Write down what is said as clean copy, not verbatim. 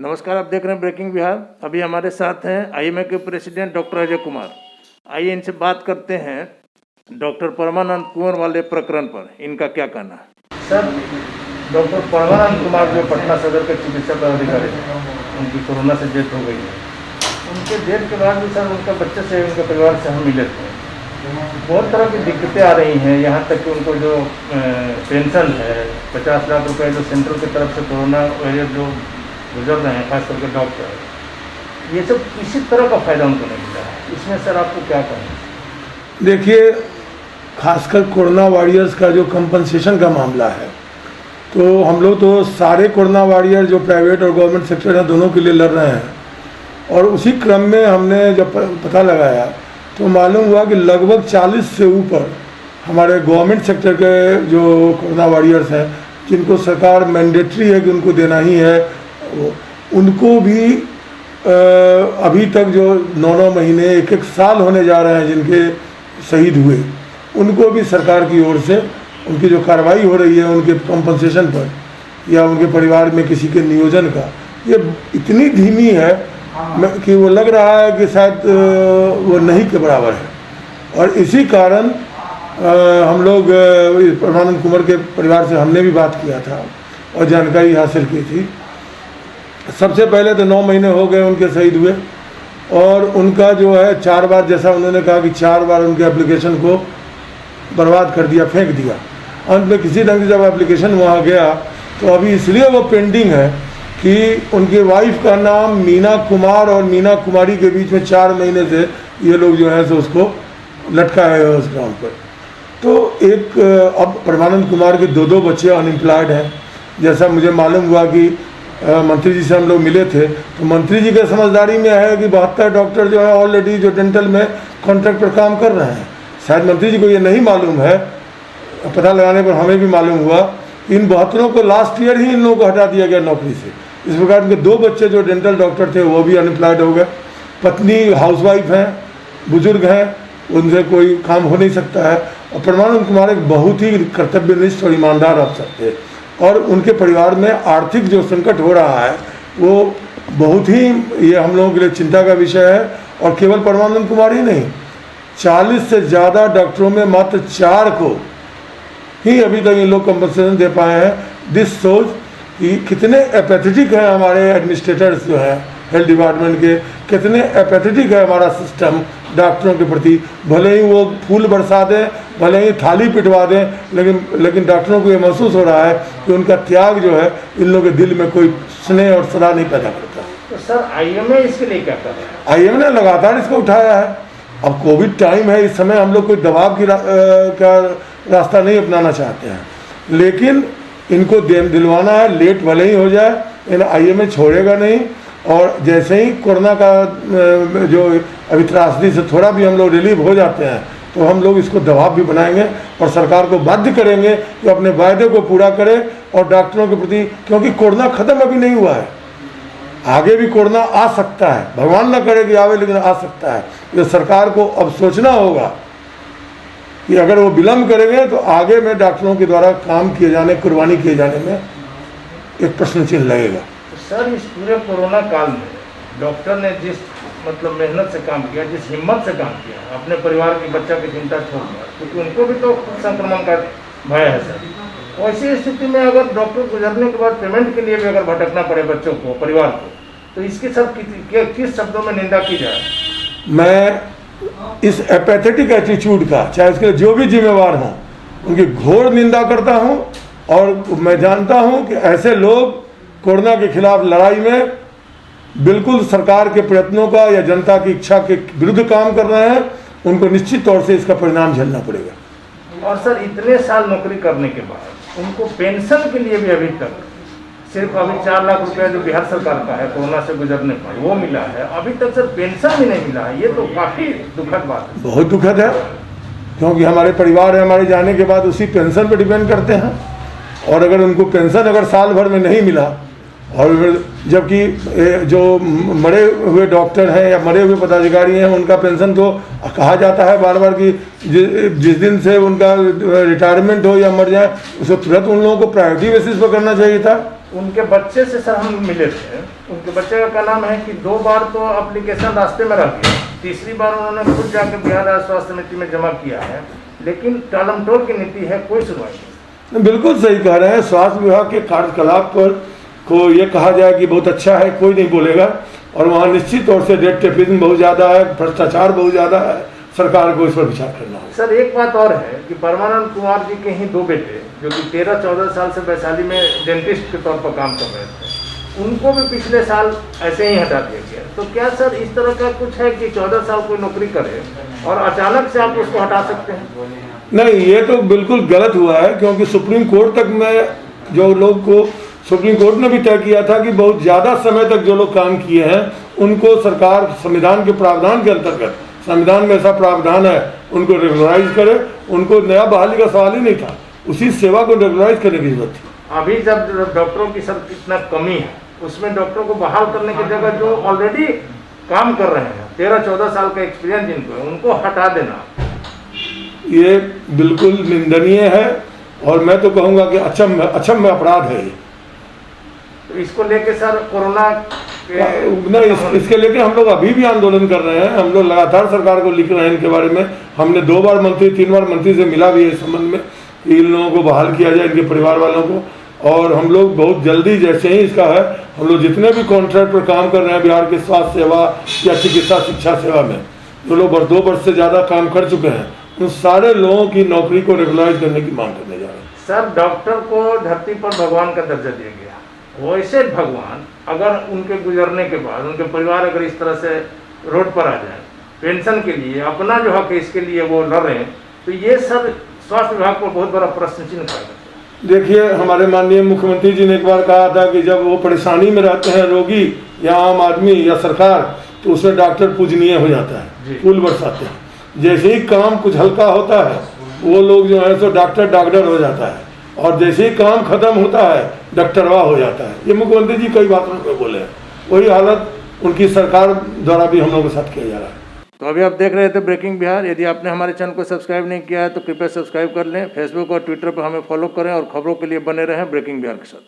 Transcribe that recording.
नमस्कार, आप देख रहे हैं ब्रेकिंग बिहार। अभी हमारे साथ हैं आईएमए के प्रेसिडेंट डॉक्टर अजय कुमार। आइए इनसे बात करते हैं डॉक्टर परमानंद कुंवर वाले प्रकरण पर, इनका क्या कहना है। सर, डॉक्टर परमानंद कुमार जो पटना सदर के चिकित्सा पदाधिकारी थे, उनकी कोरोना से डेथ हो गई है। उनके डेथ के बाद भी सर उनका बच्चे से, उनके परिवार से हम मिले थे। बहुत तरह की दिक्कतें आ रही हैं, यहाँ तक कि उनको जो पेंशन है 50 लाख रुपए जो सेंट्रल की तरफ से कोरोना वॉरियर जो गुजर रहे हैं, खास करके डॉक्टर, ये सब किसी तरह का फायदा उनको नहीं मिला है। इसमें सर आपको क्या कहना है? देखिए, खासकर कोरोना वॉरियर्स का जो कंपनसेशन का मामला है, तो हम लोग तो सारे कोरोना वॉरियर जो प्राइवेट और गवर्नमेंट सेक्टर है दोनों के लिए लड़ रहे हैं। और उसी क्रम में हमने जब पता लगाया तो मालूम हुआ कि लगभग 40 से ऊपर हमारे गवर्नमेंट सेक्टर के जो कोरोना वॉरियर्स हैं, जिनको सरकार मैंडेटरी है कि उनको देना ही है, उनको भी अभी तक जो 9 महीने 1 साल होने जा रहे हैं जिनके शहीद हुए, उनको भी सरकार की ओर से उनकी जो कार्रवाई हो रही है उनके कंपनसेशन पर या उनके परिवार में किसी के नियोजन का, ये इतनी धीमी है कि वो लग रहा है कि शायद वो नहीं के बराबर है। और इसी कारण हम लोग परमानंद कुंवर के परिवार से हमने भी बात किया था और जानकारी हासिल की थी। सबसे पहले तो 9 महीने हो गए उनके शहीद हुए, और उनका जो है 4 बार, जैसा उन्होंने कहा कि 4 बार उनके एप्लीकेशन को बर्बाद कर दिया, फेंक दिया। अंत में किसी ढंग से जब एप्लीकेशन वहाँ गया तो अभी इसलिए वो पेंडिंग है कि उनके वाइफ का नाम मीना कुमार और मीना कुमारी के बीच में 4 महीने से ये लोग जो है सो उसको लटकाए हुए उस ग्राउंड पर। तो एक अब परमानंद कुमार के 2 बच्चे अनएम्प्लॉयड हैं। जैसा मुझे मालूम हुआ कि मंत्री जी से हम लोग मिले थे, तो मंत्री जी के समझदारी में है कि 72 डॉक्टर जो है ऑलरेडी जो डेंटल में कॉन्ट्रैक्ट पर काम कर रहे हैं। शायद मंत्री जी को ये नहीं मालूम है, पता लगाने पर हमें भी मालूम हुआ कि इन 72 को लास्ट ईयर ही इन लोगों को हटा दिया गया नौकरी से। इस प्रकार उनके 2 बच्चे जो डेंटल डॉक्टर थे वो भी अनएम्प्लॉयड हो गए। पत्नी हाउसवाइफ हैं, बुजुर्ग हैं, उनसे कोई काम हो नहीं सकता है। और परमानंद कुमार एक बहुत ही कर्तव्यनिष्ठ और ईमानदार अफसर थे, और उनके परिवार में आर्थिक जो संकट हो रहा है वो बहुत ही, ये हम लोगों के लिए चिंता का विषय है। और केवल परमानंद कुमार ही नहीं, 40 से ज़्यादा डॉक्टरों में मात्र 4 को ही अभी तक ये लोग कंपनसेशन दे पाए हैं। दिस शोज कि कितने एपैथेटिक है हमारे एडमिनिस्ट्रेटर्स जो हैं हेल्थ डिपार्टमेंट के, कितने एपैथेटिक है हमारा सिस्टम डॉक्टरों के प्रति। भले ही वो फूल बरसा दें, भले ही थाली पिटवा दें, लेकिन डॉक्टरों को ये महसूस हो रहा है कि उनका त्याग जो है इन लोगों के दिल में कोई स्नेह और सदा नहीं पैदा करता। तो सर आईएमए इसके लिए क्या कर रहा है? आईएमए ने लगातार इसको उठाया है। अब कोविड टाइम है, इस समय हम लोग कोई दबाव की का रास्ता नहीं अपनाना चाहते हैं, लेकिन इनको दिलवाना है, लेट भले ही हो जाए, इन आईएमए छोड़ेगा नहीं। और जैसे ही कोरोना का जो अभी त्रासदी से थोड़ा भी हम लोग रिलीव हो जाते हैं तो हम लोग इसको दबाव भी बनाएंगे और सरकार को बाध्य करेंगे कि अपने वायदे को पूरा करे और डॉक्टरों के प्रति, क्योंकि कोरोना ख़त्म अभी नहीं हुआ है, आगे भी कोरोना आ सकता है, भगवान ना करे कि आवे, लेकिन आ सकता है। तो सरकार को अब सोचना होगा कि अगर वो विलम्ब करेंगे तो आगे में डॉक्टरों के द्वारा काम किए जाने, कुर्बानी किए जाने में एक प्रश्न चिन्ह लगेगा। सर, इस पूरे कोरोना काल में डॉक्टर ने जिस मतलब मेहनत से काम किया, जिस हिम्मत से काम किया, अपने परिवार की बच्चा की चिंता छोड़ दिया, क्योंकि उनको भी तो संक्रमण का भय है सर। ऐसी स्थिति में अगर डॉक्टर गुजरने के बाद पेमेंट के लिए भी अगर भटकना पड़े बच्चों को, परिवार को, तो इसके सब किस शब्दों में निंदा की जाए? मैं इस एपैथेटिक एटीट्यूड का, चाहे इसके जो भी जिम्मेवार हों, उनकी घोर निंदा करता हूं। और मैं जानता हूं कि ऐसे लोग कोरोना के खिलाफ लड़ाई में बिल्कुल सरकार के प्रयत्नों का या जनता की इच्छा के विरुद्ध काम कर रहे हैं। उनको निश्चित तौर से इसका परिणाम झेलना पड़ेगा। और सर, इतने साल नौकरी करने के बाद उनको पेंशन के लिए भी अभी तक सिर्फ अभी 4 लाख रुपया जो बिहार सरकार का है कोरोना से गुजरने पर वो मिला है, अभी तक सर पेंशन भी नहीं मिला है। ये तो काफ़ी दुखद बात है। बहुत दुखद है, क्योंकि हमारे परिवार है, हमारे जाने के बाद उसी पेंशन पर डिपेंड करते हैं। और अगर उनको पेंशन अगर साल भर में नहीं मिला, और जबकि जो मरे हुए डॉक्टर हैं या मरे हुए पदाधिकारी हैं उनका पेंशन तो कहा जाता है बार बार कि जिस दिन से उनका रिटायरमेंट हो या मर जाए उसको तुरंत उन लोगों को प्रायोरिटी बेसिस पर करना चाहिए था। उनके बच्चे से सर हम मिले थे, उनके बच्चे का नाम है कि 2 बार तो एप्लीकेशन रास्ते में रह गया, तीसरी बार उन्होंने खुद जाकर बिहार राज्य स्वास्थ्य समिति में जमा किया है, लेकिन टालमटोल की नीति है, कोई सुनवाई नहीं। बिल्कुल सही कह रहे हैं। स्वास्थ्य विभाग के कार्यकलाप पर को ये कहा जाए कि बहुत अच्छा है, कोई नहीं बोलेगा। और वहाँ निश्चित तौर से रेट टेपिज्म बहुत ज़्यादा है, भ्रष्टाचार बहुत ज़्यादा है, सरकार को इस पर विचार करना होगा। सर एक बात और है कि परमानंद कुमार जी के ही 2 बेटे जो कि 13-14 साल से वैशाली में डेंटिस्ट के तौर पर काम कर रहे थे, उनको भी पिछले साल ऐसे ही हटा दिया गया। तो क्या सर इस तरह का कुछ है कि 14 साल कोई नौकरी करे और अचानक से आप उसको हटा सकते हैं? नहीं, ये तो बिल्कुल गलत हुआ है, क्योंकि सुप्रीम कोर्ट तक में जो लोग को सुप्रीम कोर्ट ने भी तय किया था कि बहुत ज़्यादा समय तक जो लोग काम किए हैं उनको सरकार संविधान के प्रावधान के अंतर्गत, संविधान में ऐसा प्रावधान है, उनको रेगुलराइज करे। उनको नया बहाली का सवाल ही नहीं था, उसी सेवा को रेगुलराइज करने की जरूरत थी। अभी जब डॉक्टरों की सर इतना कमी है, उसमें डॉक्टरों को बहाल करने की जगह जो ऑलरेडी काम कर रहे हैं 13-14 साल का एक्सपीरियंस जिनको है, उनको हटा देना, ये बिल्कुल निंदनीय है और मैं तो कहूँगा कि अक्षम्य अपराध है। तो इसको लेके सर कोरोना नहीं, इसके लेके हम लोग अभी भी आंदोलन कर रहे हैं। हम लोग लगातार सरकार को लिख रहे हैं इनके बारे में। हमने 2 बार मंत्री 3 बार मंत्री से मिला भी है इस संबंध में कि इन लोगों को बहाल किया जाए, इनके परिवार वालों को। और हम लोग बहुत जल्दी, जैसे ही इसका है, हम लोग जितने भी कॉन्ट्रैक्ट पर काम कर रहे हैं बिहार के स्वास्थ्य सेवा या चिकित्सा शिक्षा सेवा में, जो लोग 2 वर्ष से ज़्यादा काम कर चुके हैं, उन सारे लोगों की नौकरी को रेगुलराइज करने की मांग करने जा रहे हैं। सर डॉक्टर को धरती पर भगवान का दर्जा दिया गया, वैसे भगवान अगर उनके गुजरने के बाद उनके परिवार अगर इस तरह से रोड पर आ जाए पेंशन के लिए, अपना जो हक है इसके लिए वो लड़ रहे हैं, तो ये सब स्वास्थ्य विभाग पर बहुत बड़ा प्रश्न चिन्ह खड़ा करता है। देखिए, हमारे माननीय मुख्यमंत्री जी ने एक बार कहा था कि जब वो परेशानी में रहते हैं रोगी या आम आदमी या सरकार, तो उसमें डॉक्टर पूजनीय हो जाता है, फूल बरसाते हैं। जैसे ही काम कुछ हल्का होता है वो लोग जो है सो डॉक्टर हो जाता है, और जैसे ही काम खत्म होता है डॉक्टरवा हो जाता है। ये मुख्यमंत्री जी कई बातों में बोले हैं, वही हालत उनकी सरकार द्वारा भी हम लोगों के साथ किया जा रहा है। तो अभी आप देख रहे थे ब्रेकिंग बिहार। यदि आपने हमारे चैनल को सब्सक्राइब नहीं किया है तो कृपया सब्सक्राइब कर लें। फेसबुक और ट्विटर पर हमें फॉलो करें और खबरों के लिए बने रहें ब्रेकिंग बिहार के साथ।